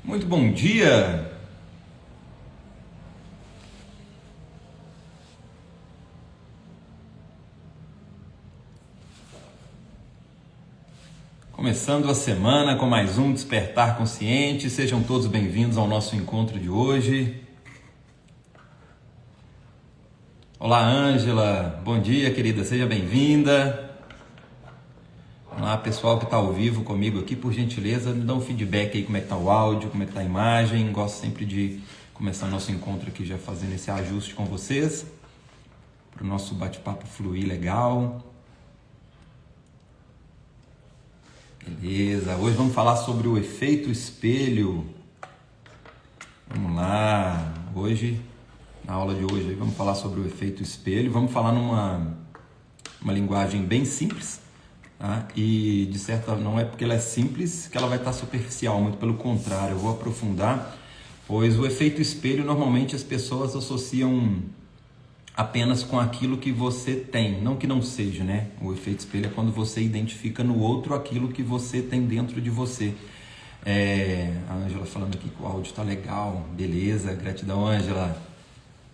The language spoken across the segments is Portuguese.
Muito bom dia! Começando a semana com mais um Despertar Consciente, sejam todos bem-vindos ao nosso encontro de hoje. Olá, Ângela, bom dia, querida, seja bem-vinda. Olá, pessoal que está ao vivo comigo aqui, por gentileza, me dá um feedback aí, como é que está o áudio, como é que está a imagem. Gosto sempre de começar o nosso encontro aqui já fazendo esse ajuste com vocês, para o nosso bate-papo fluir legal. Beleza, hoje vamos falar sobre o efeito espelho. Vamos lá, hoje, na aula de hoje, vamos falar sobre o efeito espelho. Vamos falar numa linguagem bem simples, tá? E de certa, não é porque ela é simples que ela vai estar superficial, muito pelo contrário, eu vou aprofundar, pois o efeito espelho normalmente as pessoas associam apenas com aquilo que você tem, não que não seja, né? O efeito espelho é quando você identifica no outro aquilo que você tem dentro de você. A Ângela falando aqui que o áudio tá legal, beleza, gratidão, Ângela,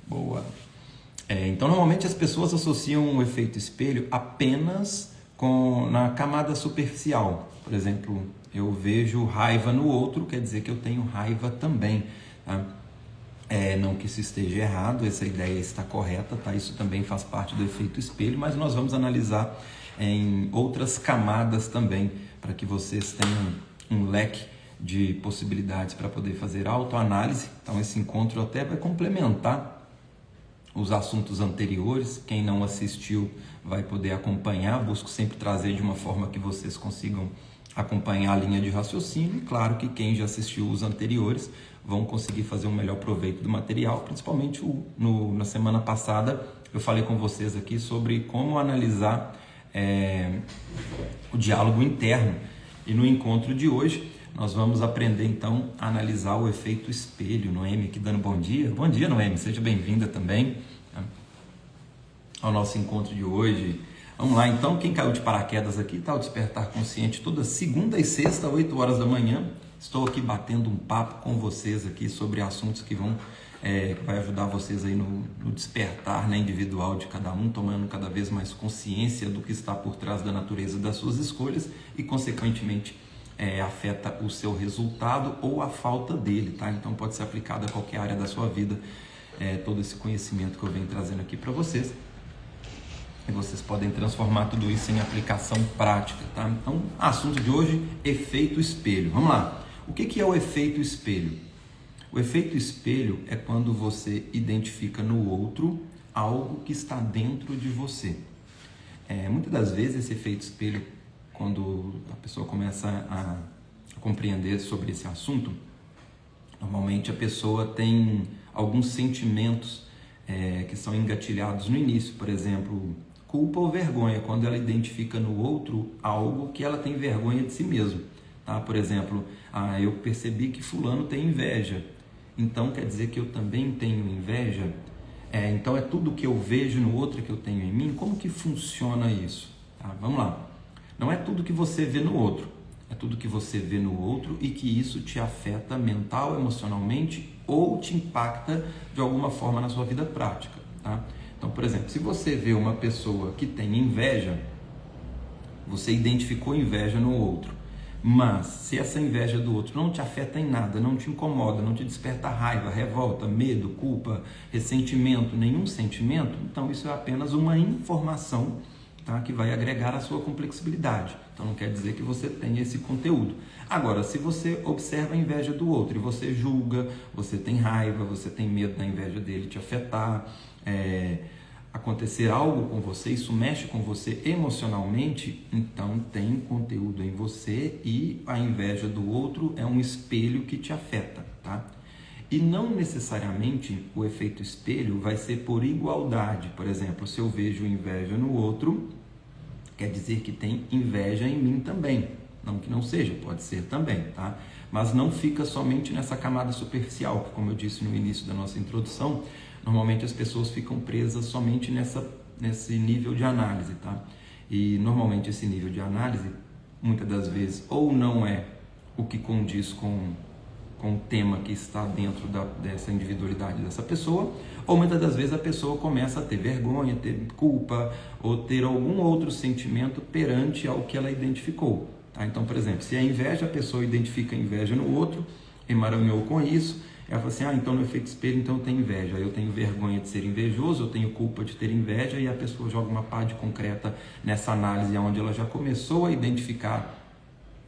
boa. Então, normalmente as pessoas associam o efeito espelho apenas na camada superficial. Por exemplo, eu vejo raiva no outro, quer dizer que eu tenho raiva também, tá? Não que isso esteja errado, essa ideia está correta, tá? Isso também faz parte do efeito espelho, mas nós vamos analisar em outras camadas também, para que vocês tenham um leque de possibilidades para poder fazer autoanálise. Então esse encontro até vai complementar os assuntos anteriores. Quem não assistiu vai poder acompanhar, busco sempre trazer de uma forma que vocês consigam acompanhar a linha de raciocínio, e claro que quem já assistiu os anteriores vão conseguir fazer um melhor proveito do material, principalmente na semana passada eu falei com vocês aqui sobre como analisar o diálogo interno, e no encontro de hoje nós vamos aprender então a analisar o efeito espelho. Noemi aqui dando bom dia Noemi, seja bem-vinda também ao nosso encontro de hoje. Vamos lá, então, quem caiu de paraquedas aqui, tá o Despertar Consciente toda segunda e sexta, 8 horas da manhã. Estou aqui batendo um papo com vocês aqui sobre assuntos que vai ajudar vocês aí no despertar, né, individual de cada um, tomando cada vez mais consciência do que está por trás da natureza das suas escolhas e, consequentemente, afeta o seu resultado ou a falta dele, tá? Então, pode ser aplicado a qualquer área da sua vida, todo esse conhecimento que eu venho trazendo aqui para vocês. E vocês podem transformar tudo isso em aplicação prática, tá? Então, assunto de hoje, efeito espelho. Vamos lá. O que é o efeito espelho? O efeito espelho é quando você identifica no outro algo que está dentro de você. Muitas das vezes esse efeito espelho, quando a pessoa começa a compreender sobre esse assunto, normalmente a pessoa tem alguns sentimentos que são engatilhados no início. Por exemplo, culpa ou vergonha, quando ela identifica no outro algo que ela tem vergonha de si mesmo, tá? Por exemplo, eu percebi que fulano tem inveja, então quer dizer que eu também tenho inveja? Então é tudo que eu vejo no outro que eu tenho em mim? Como que funciona isso? Tá? Vamos lá. Não é tudo que você vê no outro, é tudo que você vê no outro e que isso te afeta mental, emocionalmente ou te impacta de alguma forma na sua vida prática, tá? Então, por exemplo, se você vê uma pessoa que tem inveja, você identificou inveja no outro, mas se essa inveja do outro não te afeta em nada, não te incomoda, não te desperta raiva, revolta, medo, culpa, ressentimento, nenhum sentimento, então isso é apenas uma informação, tá, que vai agregar a sua complexibilidade. Então não quer dizer que você tenha esse conteúdo. Agora, se você observa a inveja do outro e você julga, você tem raiva, você tem medo da inveja dele te afetar, acontecer algo com você, isso mexe com você emocionalmente, então tem conteúdo em você e a inveja do outro é um espelho que te afeta, tá? E não necessariamente o efeito espelho vai ser por igualdade. Por exemplo, se eu vejo inveja no outro, quer dizer que tem inveja em mim também. Não que não seja, pode ser também, tá? Mas não fica somente nessa camada superficial, que, como eu disse no início da nossa introdução, normalmente as pessoas ficam presas somente nesse nível de análise, tá? E normalmente esse nível de análise, muitas das vezes, ou não é o que condiz com com o tema que está dentro dessa individualidade dessa pessoa, ou muitas das vezes a pessoa começa a ter vergonha, ter culpa, ou ter algum outro sentimento perante ao que ela identificou. Tá? Então, por exemplo, se é inveja, a pessoa identifica a inveja no outro, emaranhou com isso, ela fala assim, então no efeito espelho, então eu tenho inveja, eu tenho vergonha de ser invejoso, eu tenho culpa de ter inveja, e a pessoa joga uma parte concreta nessa análise, onde ela já começou a identificar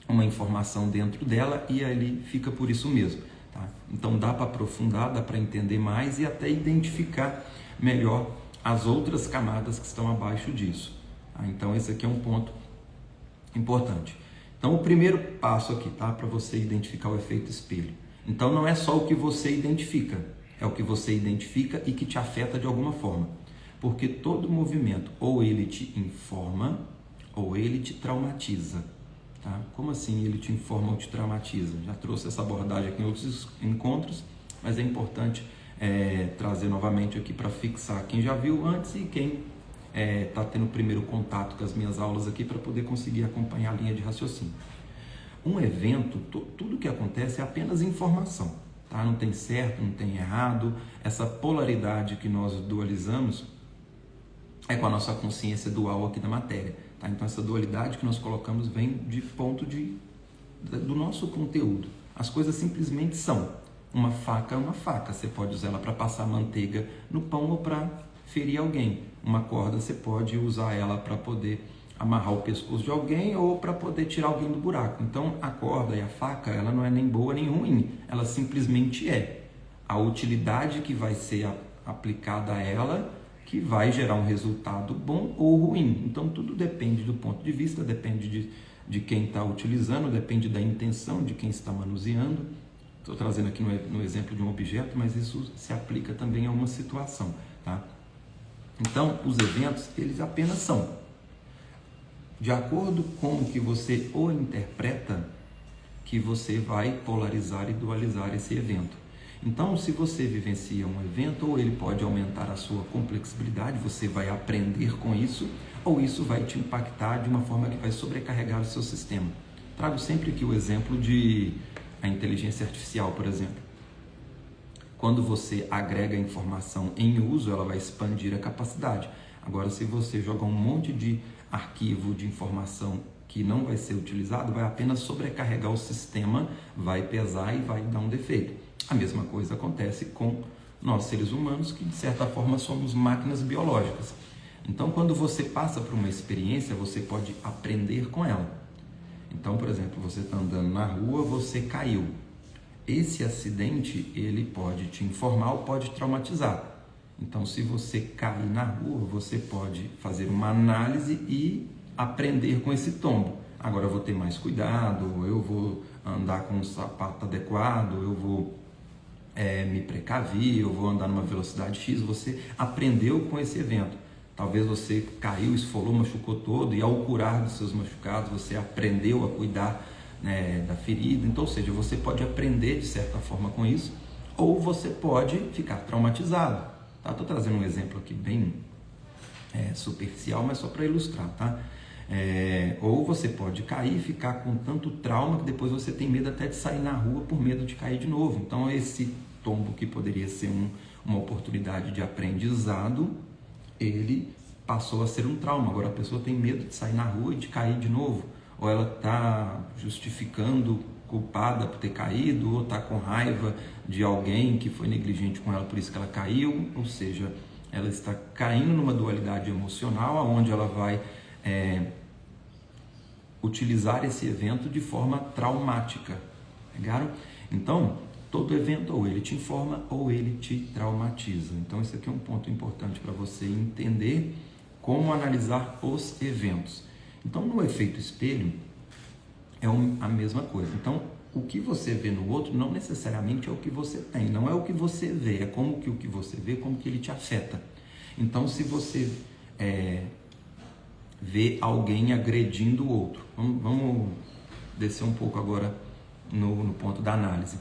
uma informação dentro dela, e ali fica por isso mesmo. Tá? Então dá para aprofundar, dá para entender mais e até identificar melhor as outras camadas que estão abaixo disso. Tá? Então esse aqui é um ponto importante. Então o primeiro passo aqui, tá? Para você identificar o efeito espelho. Então não é só o que você identifica, é o que você identifica e que te afeta de alguma forma. Porque todo movimento, ou ele te informa, ou ele te traumatiza. Tá? Como assim ele te informa ou te traumatiza? Já trouxe essa abordagem aqui em outros encontros, mas é importante trazer novamente aqui para fixar quem já viu antes e quem está tendo o primeiro contato com as minhas aulas aqui, para poder conseguir acompanhar a linha de raciocínio. Um evento, tudo que acontece é apenas informação, tá? Não tem certo, não tem errado. Essa polaridade que nós dualizamos é com a nossa consciência dual aqui da matéria, tá? Então essa dualidade que nós colocamos vem de ponto do nosso conteúdo. As coisas simplesmente são. Uma faca é uma faca, você pode usar ela para passar manteiga no pão ou para ferir alguém. Uma corda você pode usar ela para poder amarrar o pescoço de alguém ou para poder tirar alguém do buraco. Então a corda e a faca, ela não é nem boa nem ruim, ela simplesmente é. A utilidade que vai ser aplicada a ela que vai gerar um resultado bom ou ruim. Então tudo depende do ponto de vista, depende de quem está utilizando, depende da intenção de quem está manuseando. Estou trazendo aqui no exemplo de um objeto, mas isso se aplica também a uma situação. Tá? Então os eventos, eles apenas são. De acordo com o que você o interpreta, que você vai polarizar e dualizar esse evento. Então, se você vivencia um evento, ou ele pode aumentar a sua complexibilidade, você vai aprender com isso, ou isso vai te impactar de uma forma que vai sobrecarregar o seu sistema. Trago sempre aqui o exemplo de a inteligência artificial, por exemplo. Quando você agrega informação em uso, ela vai expandir a capacidade. Agora, se você jogar um monte de arquivo de informação que não vai ser utilizado, vai apenas sobrecarregar o sistema, vai pesar e vai dar um defeito. A mesma coisa acontece com nós seres humanos, que de certa forma somos máquinas biológicas. Então quando você passa por uma experiência, você pode aprender com ela. Então, por exemplo, você está andando na rua, você caiu. Esse acidente, ele pode te informar ou pode traumatizar. Então, se você cair na rua, você pode fazer uma análise e aprender com esse tombo. Agora eu vou ter mais cuidado, eu vou andar com um sapato adequado, eu vou me precaver, eu vou andar numa velocidade X. Você aprendeu com esse evento. Talvez você caiu, esfolou, machucou todo, e ao curar dos seus machucados, você aprendeu a cuidar, né, da ferida. Então, ou seja, você pode aprender de certa forma com isso, ou você pode ficar traumatizado. Estou trazendo um exemplo aqui bem superficial, mas só para ilustrar, tá? Ou você pode cair e ficar com tanto trauma que depois você tem medo até de sair na rua por medo de cair de novo. Então esse tombo, que poderia ser uma oportunidade de aprendizado, ele passou a ser um trauma. Agora a pessoa tem medo de sair na rua e de cair de novo, ou ela está justificando, culpada por ter caído, ou está com raiva de alguém que foi negligente com ela, por isso que ela caiu. Ou seja, ela está caindo numa dualidade emocional, onde ela vai utilizar esse evento de forma traumática. Pegaram? Então, todo evento, ou ele te informa ou ele te traumatiza. Então, esse aqui é um ponto importante para você entender como analisar os eventos. Então, no efeito espelho, é a mesma coisa. Então, o que você vê no outro não necessariamente é o que você tem, não é o que você vê, é como que o que você vê, como que ele te afeta. Então, se você vê alguém agredindo o outro, vamos descer um pouco agora no ponto da análise.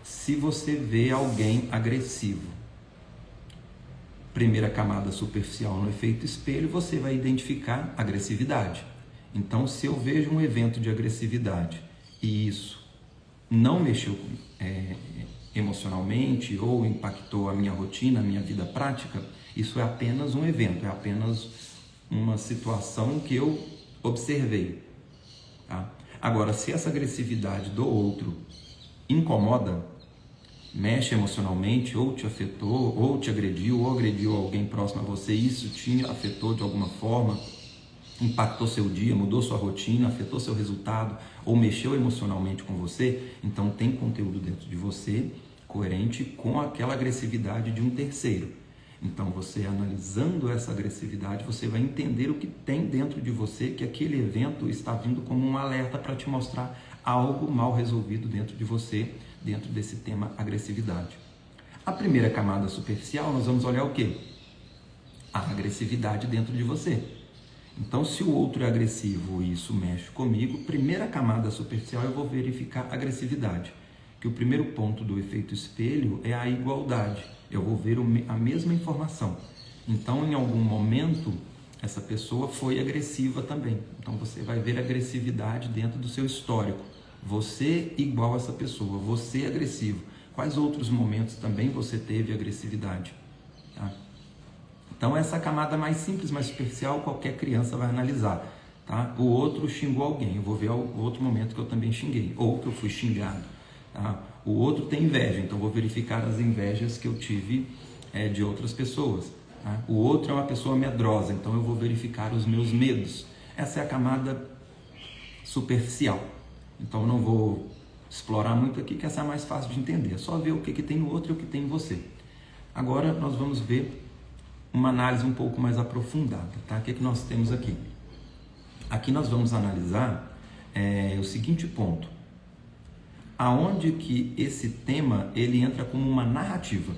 Se você vê alguém agressivo, primeira camada superficial no efeito espelho, você vai identificar agressividade. Então, se eu vejo um evento de agressividade e isso não mexeu emocionalmente ou impactou a minha rotina, a minha vida prática, isso é apenas um evento, é apenas uma situação que eu observei. Tá? Agora, se essa agressividade do outro incomoda, mexe emocionalmente, ou te afetou, ou te agrediu, ou agrediu alguém próximo a você, isso te afetou de alguma forma, impactou seu dia, mudou sua rotina, afetou seu resultado, ou mexeu emocionalmente com você, então tem conteúdo dentro de você coerente com aquela agressividade de um terceiro. Então, você analisando essa agressividade, você vai entender o que tem dentro de você, que aquele evento está vindo como um alerta para te mostrar algo mal resolvido dentro de você, dentro desse tema agressividade. A primeira camada superficial, nós vamos olhar o quê? A agressividade dentro de você. Então, se o outro é agressivo e isso mexe comigo, primeira camada superficial eu vou verificar a agressividade. Que o primeiro ponto do efeito espelho é a igualdade. Eu vou ver a mesma informação. Então, em algum momento, essa pessoa foi agressiva também. Então, você vai ver agressividade dentro do seu histórico. Você igual a essa pessoa, você agressivo. Quais outros momentos também você teve agressividade? Tá? Então, essa camada mais simples, mais superficial, qualquer criança vai analisar. Tá? O outro xingou alguém, eu vou ver o outro momento que eu também xinguei, ou que eu fui xingado. Tá? O outro tem inveja, então vou verificar as invejas que eu tive de outras pessoas. Tá? O outro é uma pessoa medrosa, então eu vou verificar os meus medos. Essa é a camada superficial. Então eu não vou explorar muito aqui, que essa é a mais fácil de entender. É só ver o que tem no outro e o que tem em você. Agora nós vamos ver uma análise um pouco mais aprofundada. Tá? O que nós temos aqui? Aqui nós vamos analisar o seguinte ponto. Aonde que esse tema ele entra como uma narrativa.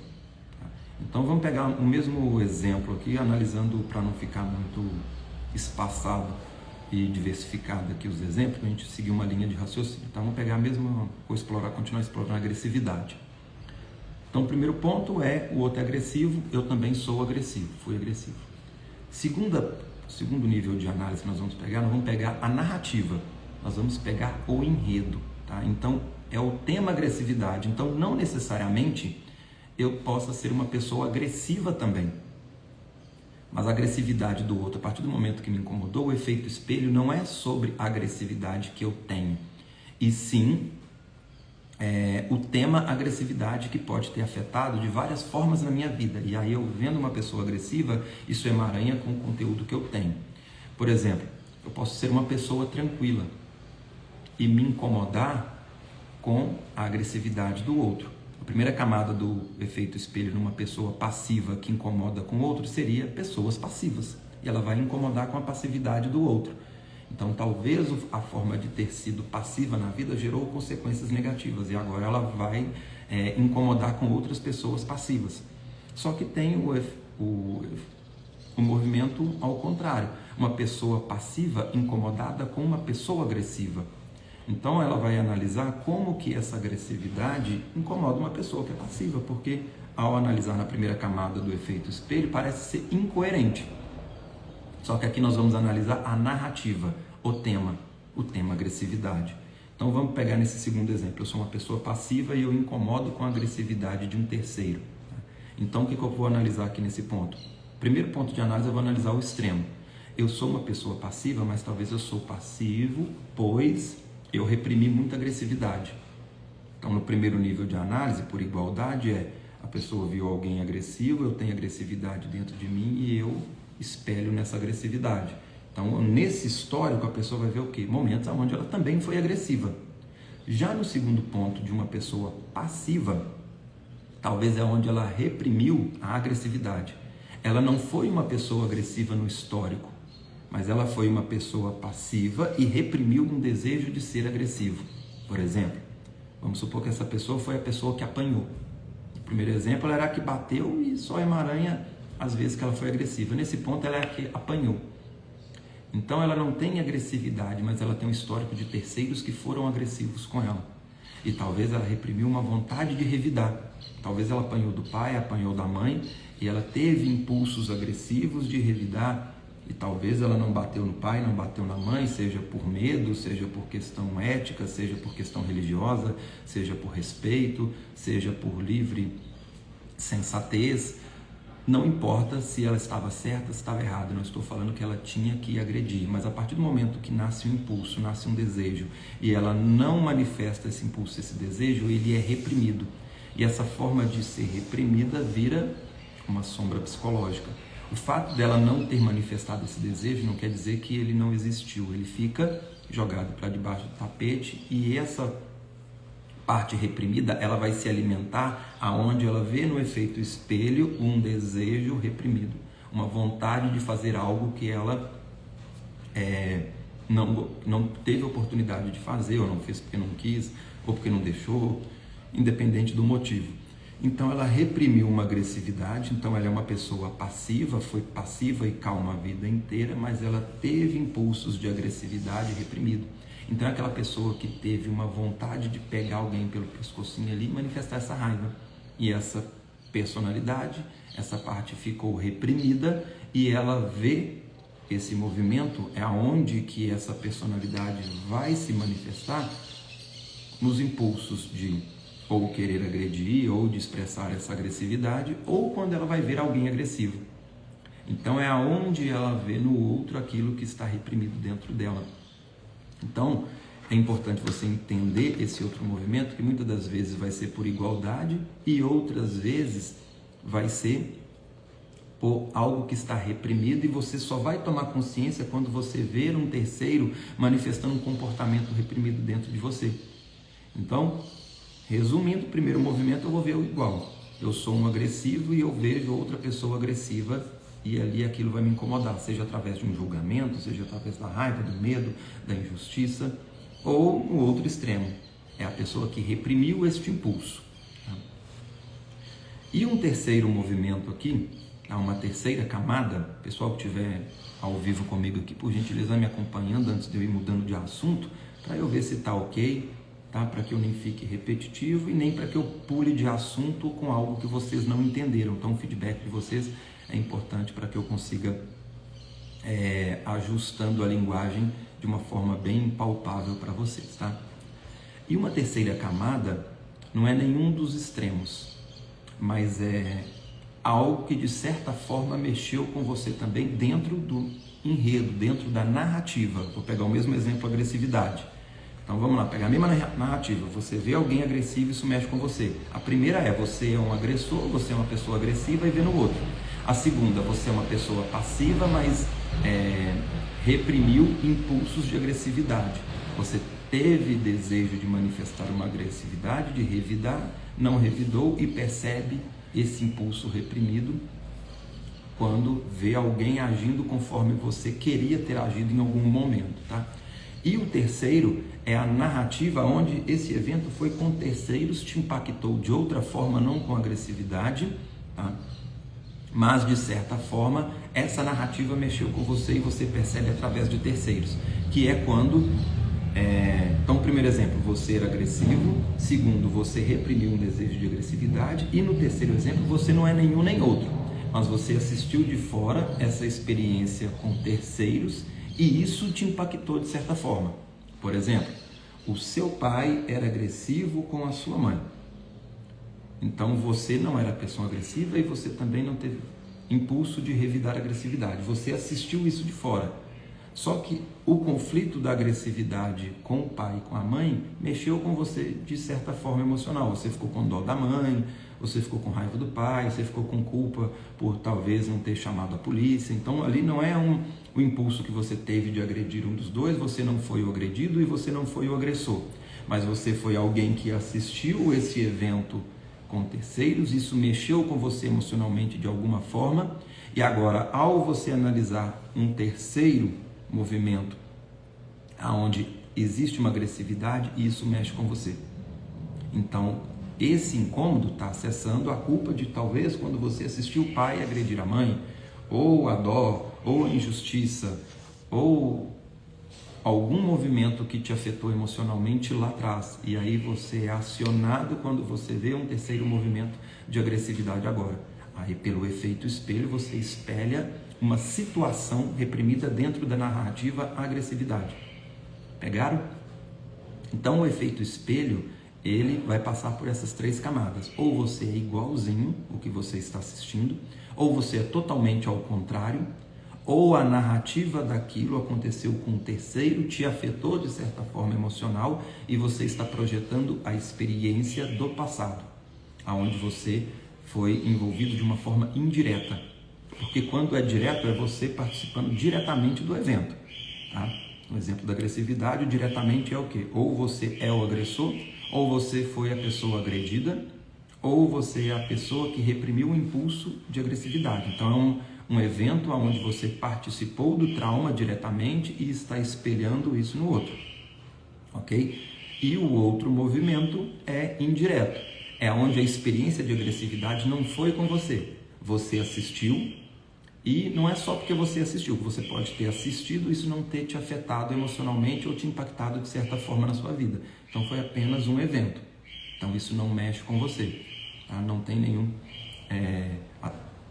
Então vamos pegar o mesmo exemplo aqui, analisando para não ficar muito espaçado e diversificado aqui os exemplos, para a gente seguir uma linha de raciocínio. Então vamos pegar a mesma, continuar explorando a agressividade. Então o primeiro ponto é, o outro é agressivo, eu também sou agressivo, fui agressivo. Segundo nível de análise que nós vamos pegar a narrativa, nós vamos pegar o enredo. Tá? Então é o tema agressividade, então não necessariamente eu possa ser uma pessoa agressiva também. Mas a agressividade do outro, a partir do momento que me incomodou, o efeito espelho não é sobre a agressividade que eu tenho, e sim o tema agressividade que pode ter afetado de várias formas na minha vida. E aí eu vendo uma pessoa agressiva, isso emaranha com o conteúdo que eu tenho. Por exemplo, eu posso ser uma pessoa tranquila e me incomodar com a agressividade do outro. A primeira camada do efeito espelho numa pessoa passiva que incomoda com o outro seria pessoas passivas. E ela vai incomodar com a passividade do outro. Então, talvez a forma de ter sido passiva na vida gerou consequências negativas. E agora ela vai incomodar com outras pessoas passivas. Só que tem o movimento ao contrário. Uma pessoa passiva incomodada com uma pessoa agressiva. Então ela vai analisar como que essa agressividade incomoda uma pessoa que é passiva, porque ao analisar na primeira camada do efeito espelho parece ser incoerente. Só que aqui nós vamos analisar a narrativa, o tema agressividade. Então vamos pegar nesse segundo exemplo, eu sou uma pessoa passiva e eu incomodo com a agressividade de um terceiro. Então o que eu vou analisar aqui nesse ponto? Primeiro ponto de análise eu vou analisar o extremo. Eu sou uma pessoa passiva, mas talvez eu sou passivo, pois eu reprimi muita agressividade. Então, no primeiro nível de análise, por igualdade, a pessoa viu alguém agressivo, eu tenho agressividade dentro de mim e eu espelho nessa agressividade. Então, nesse histórico, a pessoa vai ver o quê? Momentos onde ela também foi agressiva. Já no segundo ponto de uma pessoa passiva, talvez é onde ela reprimiu a agressividade. Ela não foi uma pessoa agressiva no histórico, mas ela foi uma pessoa passiva e reprimiu um desejo de ser agressivo. Por exemplo, vamos supor que essa pessoa foi a pessoa que apanhou. O primeiro exemplo, ela era a que bateu e só emaranha as vezes que ela foi agressiva. Nesse ponto, ela é a que apanhou. Então, ela não tem agressividade, mas ela tem um histórico de terceiros que foram agressivos com ela. E talvez ela reprimiu uma vontade de revidar. Talvez ela apanhou do pai, apanhou da mãe, e ela teve impulsos agressivos de revidar E talvez ela não bateu no pai, não bateu na mãe, seja por medo, seja por questão ética, seja por questão religiosa, seja por respeito, seja por livre sensatez. Não importa se ela estava certa, se estava errada, não estou falando que ela tinha que agredir, mas a partir do momento que nasce um impulso, nasce um desejo, e ela não manifesta esse impulso, esse desejo, ele é reprimido. E essa forma de ser reprimida vira uma sombra psicológica. O fato dela não ter manifestado esse desejo não quer dizer que ele não existiu, ele fica jogado para debaixo do tapete, e essa parte reprimida, ela vai se alimentar aonde ela vê no efeito espelho um desejo reprimido, uma vontade de fazer algo que ela não teve oportunidade de fazer, ou não fez porque não quis, ou porque não deixou, independente do motivo. Então ela reprimiu uma agressividade, então ela é uma pessoa passiva, foi passiva e calma a vida inteira, mas ela teve impulsos de agressividade reprimido. Então é aquela pessoa que teve uma vontade de pegar alguém pelo pescocinho ali e manifestar essa raiva. E essa personalidade, essa parte ficou reprimida, e ela vê esse movimento, é aonde que essa personalidade vai se manifestar nos impulsos de ou querer agredir, ou de expressar essa agressividade, ou quando ela vai ver alguém agressivo. Então é aonde ela vê no outro aquilo que está reprimido dentro dela. Então é importante você entender esse outro movimento, que muitas das vezes vai ser por igualdade e outras vezes vai ser por algo que está reprimido, e você só vai tomar consciência quando você ver um terceiro manifestando um comportamento reprimido dentro de você. Então, resumindo, o primeiro movimento eu vou ver o igual. Eu sou um agressivo e eu vejo outra pessoa agressiva, e ali aquilo vai me incomodar, seja através de um julgamento, seja através da raiva, do medo, da injustiça, ou no outro extremo, é a pessoa que reprimiu este impulso. E um terceiro movimento aqui, há uma terceira camada. Pessoal que estiver ao vivo comigo aqui, por gentileza, me acompanhando antes de eu ir mudando de assunto, para eu ver se está ok, tá? Para que eu nem fique repetitivo e nem para que eu pule de assunto com algo que vocês não entenderam. Então o feedback de vocês é importante para que eu consiga ajustando a linguagem de uma forma bem palpável para vocês, tá? E uma terceira camada não é nenhum dos extremos, mas é algo que de certa forma mexeu com você também dentro do enredo, dentro da narrativa. Vou pegar o mesmo exemplo, agressividade. Então vamos lá, pegar a mesma narrativa. Você vê alguém agressivo, isso mexe com você. A primeira é, você é um agressor, você é uma pessoa agressiva, e vê no outro. A segunda, você é uma pessoa passiva, mas reprimiu impulsos de agressividade. Você teve desejo de manifestar uma agressividade, de revidar, não revidou e percebe esse impulso reprimido quando vê alguém agindo conforme você queria ter agido em algum momento, tá? E o terceiro é a narrativa, onde esse evento foi com terceiros, te impactou de outra forma, não com agressividade, tá? Mas de certa forma essa narrativa mexeu com você e você percebe através de terceiros, que é quando então, primeiro exemplo, você era agressivo. Segundo, você reprimiu um desejo de agressividade. E no terceiro exemplo, você não é nenhum nem outro, mas você assistiu de fora essa experiência com terceiros e isso te impactou de certa forma. Por exemplo, o seu pai era agressivo com a sua mãe. Então você não era pessoa agressiva e você também não teve impulso de revidar a agressividade. Você assistiu isso de fora. Só que o conflito da agressividade com o pai e com a mãe mexeu com você de certa forma emocional. Você ficou com dó da mãe, você ficou com raiva do pai, você ficou com culpa por talvez não ter chamado a polícia. Então ali não é o impulso que você teve de agredir um dos dois, você não foi o agredido e você não foi o agressor. Mas você foi alguém que assistiu esse evento com terceiros, isso mexeu com você emocionalmente de alguma forma. E agora, ao você analisar um terceiro movimento aonde existe uma agressividade, e isso mexe com você. Então, esse incômodo está acessando a culpa de talvez quando você assistiu o pai agredir a mãe, ou a dó, ou a injustiça, ou algum movimento que te afetou emocionalmente lá atrás. E aí você é acionado quando você vê um terceiro movimento de agressividade agora. Aí, pelo efeito espelho, você espelha uma situação reprimida dentro da narrativa agressividade. Pegaram? Então, o efeito espelho, ele vai passar por essas 3 camadas. Ou você é igualzinho o que você está assistindo, ou você é totalmente ao contrário, ou a narrativa daquilo aconteceu com um terceiro, te afetou de certa forma emocional e você está projetando a experiência do passado, aonde você foi envolvido de uma forma indireta. Porque quando é direto, é você participando diretamente do evento. Tá? No exemplo da agressividade, o diretamente é o quê? Ou você é o agressor, ou você foi a pessoa agredida, ou você é a pessoa que reprimiu o impulso de agressividade. Então, é um evento onde você participou do trauma diretamente e está espelhando isso no outro. Ok? E o outro movimento é indireto. É onde a experiência de agressividade não foi com você. Você assistiu, e não é só porque você assistiu, você pode ter assistido e isso não ter te afetado emocionalmente ou te impactado de certa forma na sua vida. Então foi apenas um evento. Então isso não mexe com você. Tá? Não tem nenhum...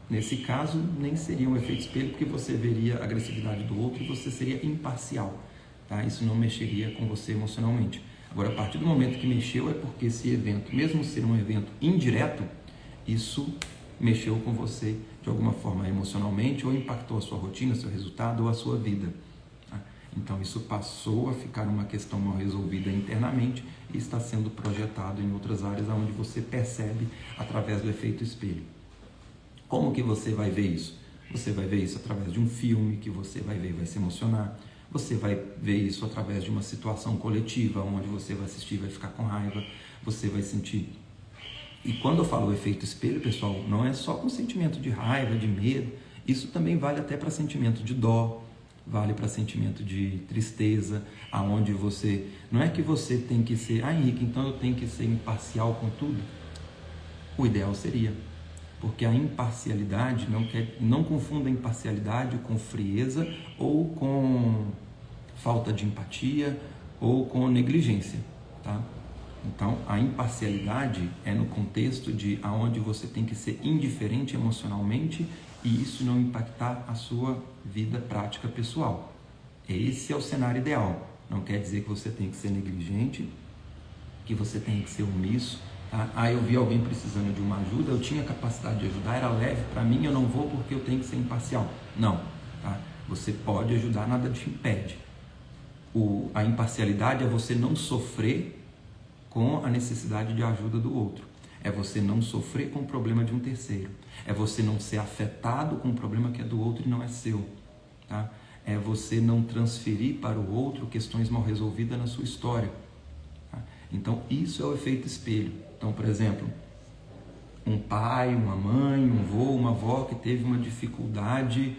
Nesse caso, nem seria um efeito espelho, porque você veria a agressividade do outro e você seria imparcial. Tá? Isso não mexeria com você emocionalmente. Agora, a partir do momento que mexeu, é porque esse evento, mesmo ser um evento indireto, isso mexeu com você de alguma forma emocionalmente ou impactou a sua rotina, seu resultado ou a sua vida. Tá? Então, isso passou a ficar uma questão mal resolvida internamente e está sendo projetado em outras áreas onde você percebe através do efeito espelho. Como que você vai ver isso? Você vai ver isso através de um filme que você vai ver e vai se emocionar. Você vai ver isso através de uma situação coletiva, onde você vai assistir e vai ficar com raiva. Você vai sentir... E quando eu falo efeito espelho, pessoal, não é só com sentimento de raiva, de medo. Isso também vale até para sentimento de dó, vale para sentimento de tristeza, aonde você... Não é que você tem que ser... Henrique, então eu tenho que ser imparcial com tudo? O ideal seria... Porque a imparcialidade, não confunda imparcialidade com frieza ou com falta de empatia ou com negligência, tá? Então, a imparcialidade é no contexto de aonde você tem que ser indiferente emocionalmente e isso não impactar a sua vida prática pessoal. Esse é o cenário ideal. Não quer dizer que você tem que ser negligente, que você tem que ser omisso. Tá? Eu vi alguém precisando de uma ajuda, eu tinha capacidade de ajudar, era leve, para mim eu não vou porque eu tenho que ser imparcial. Não, tá? Você pode ajudar, nada te impede. A imparcialidade é você não sofrer com a necessidade de ajuda do outro. É você não sofrer com o problema de um terceiro. É você não ser afetado com o problema que é do outro e não é seu. Tá? É você não transferir para o outro questões mal resolvidas na sua história. Tá? Então, isso é o efeito espelho. Então, por exemplo, um pai, uma mãe, um avô, uma avó que teve uma dificuldade,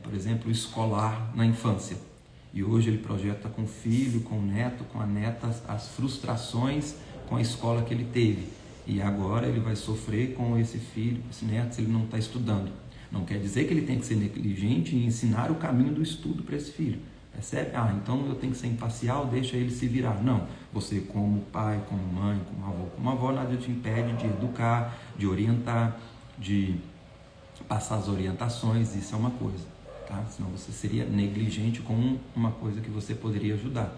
por exemplo, escolar na infância. E hoje ele projeta com o filho, com o neto, com a neta, as frustrações com a escola que ele teve. E agora ele vai sofrer com esse filho, com esse neto, se ele não está estudando. Não quer dizer que ele tem que ser negligente e ensinar o caminho do estudo para esse filho. Percebe? Então eu tenho que ser imparcial, deixa ele se virar. Não, você como pai, como mãe, como avó, nada te impede de educar, de orientar, de passar as orientações, isso é uma coisa, tá? Senão você seria negligente com uma coisa que você poderia ajudar.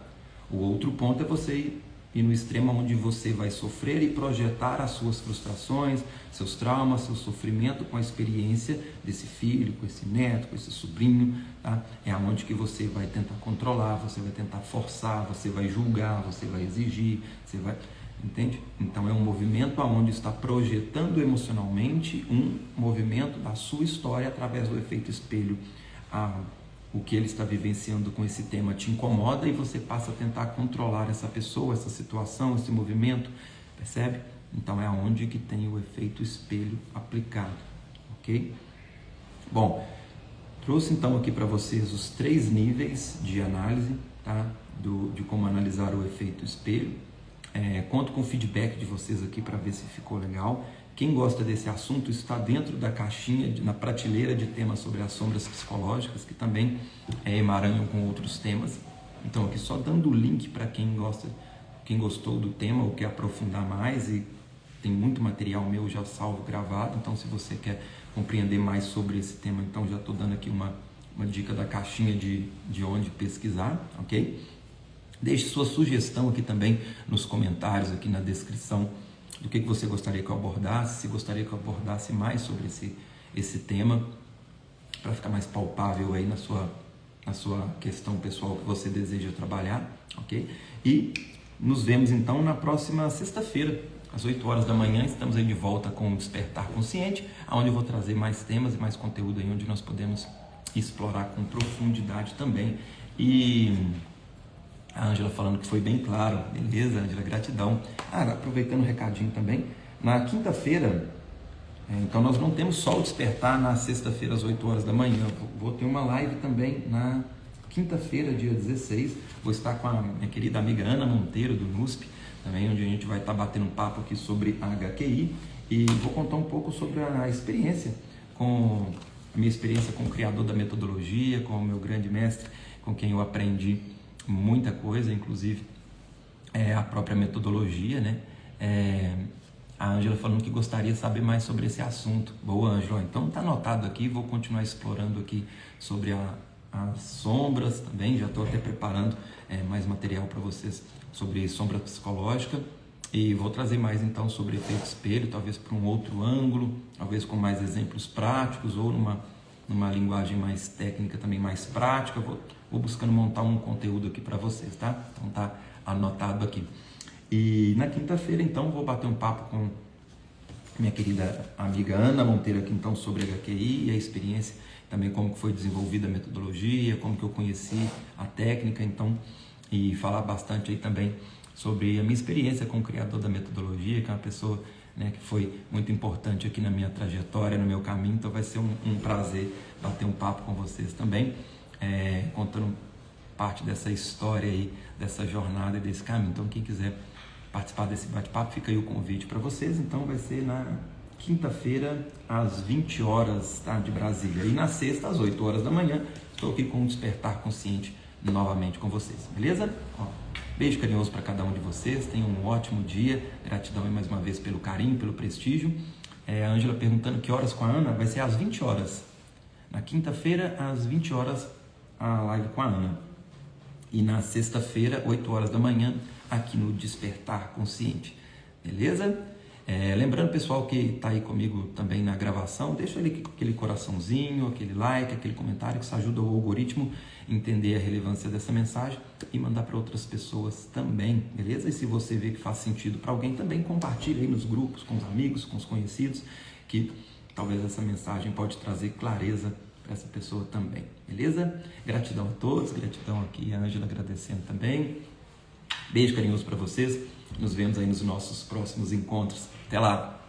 O outro ponto é você ir no extremo onde você vai sofrer e projetar as suas frustrações, seus traumas, seu sofrimento com a experiência desse filho, com esse neto, com esse sobrinho, tá? É onde que você vai tentar controlar, você vai tentar forçar, você vai julgar, você vai exigir, você vai... Entende? Então é um movimento onde está projetando emocionalmente um movimento da sua história através do efeito espelho. O que ele está vivenciando com esse tema te incomoda e você passa a tentar controlar essa pessoa, essa situação, esse movimento, percebe? Então é onde que tem o efeito espelho aplicado, ok? Bom, trouxe então aqui para vocês os 3 níveis de análise, tá? De como analisar o efeito espelho. Conto com o feedback de vocês aqui para ver se ficou legal. Quem gosta desse assunto está dentro da caixinha, na prateleira de temas sobre as sombras psicológicas, que também emaranham com outros temas. Então aqui só dando o link para quem gostou do tema ou quer aprofundar mais e tem muito material meu já salvo, gravado, então se você quer compreender mais sobre esse tema, então já estou dando aqui uma dica da caixinha de onde pesquisar, ok? Deixe sua sugestão aqui também nos comentários, aqui na descrição, do que você gostaria que eu abordasse, se gostaria que eu abordasse mais sobre esse tema, para ficar mais palpável aí na sua questão pessoal que você deseja trabalhar, ok? E nos vemos então na próxima sexta-feira, às 8 horas da manhã, estamos aí de volta com o Despertar Consciente, onde eu vou trazer mais temas e mais conteúdo aí, onde nós podemos explorar com profundidade também. E a Ângela falando que foi bem claro, beleza, Ângela, gratidão. Aproveitando o recadinho também, na quinta-feira, então nós não temos só o Despertar na sexta-feira às 8 horas da manhã, vou ter uma live também na quinta-feira, dia 16, vou estar com a minha querida amiga Ana Monteiro, do NUSP, também, onde a gente vai estar batendo um papo aqui sobre a HQI, e vou contar um pouco sobre a minha experiência com o criador da metodologia, com o meu grande mestre, com quem eu aprendi muita coisa, inclusive a própria metodologia, né? A Ângela falando que gostaria de saber mais sobre esse assunto. Boa, Ângela, então tá anotado aqui, vou continuar explorando aqui sobre as sombras também, já estou até preparando mais material para vocês sobre sombra psicológica, e vou trazer mais então sobre efeito espelho, talvez por um outro ângulo, talvez com mais exemplos práticos ou numa linguagem mais técnica, também mais prática. Vou buscando montar um conteúdo aqui para vocês, tá? Então tá anotado aqui. E na quinta-feira então vou bater um papo com minha querida amiga Ana Monteiro aqui então sobre HQI e a experiência, também como que foi desenvolvida a metodologia, como que eu conheci a técnica, então, e falar bastante aí também sobre a minha experiência com o criador da metodologia, que é uma pessoa, né, que foi muito importante aqui na minha trajetória, no meu caminho. Então vai ser um prazer bater um papo com vocês também, contando parte dessa história aí, dessa jornada e desse caminho. Então quem quiser participar desse bate-papo, fica aí o convite para vocês. Então vai ser na quinta-feira às 20 horas, tá, de Brasília, e na sexta às 8 horas da manhã estou aqui com o Despertar Consciente novamente com vocês, beleza? Beijo carinhoso para cada um de vocês, tenham um ótimo dia, gratidão aí mais uma vez pelo carinho, pelo prestígio. A Ângela perguntando que horas com a Ana, vai ser às 20 horas, na quinta-feira às 20 horas a live com a Ana, e na sexta-feira 8 horas da manhã aqui no Despertar Consciente, beleza? Lembrando, pessoal, que está aí comigo também na gravação, deixa aquele coraçãozinho, aquele like, aquele comentário, que isso ajuda o algoritmo a entender a relevância dessa mensagem e mandar para outras pessoas também, beleza? E se você vê que faz sentido para alguém, também compartilha aí nos grupos, com os amigos, com os conhecidos, que talvez essa mensagem pode trazer clareza para essa pessoa também, beleza? Gratidão a todos, gratidão aqui a Ângela agradecendo também. Beijo carinhoso para vocês, nos vemos aí nos nossos próximos encontros. Até lá!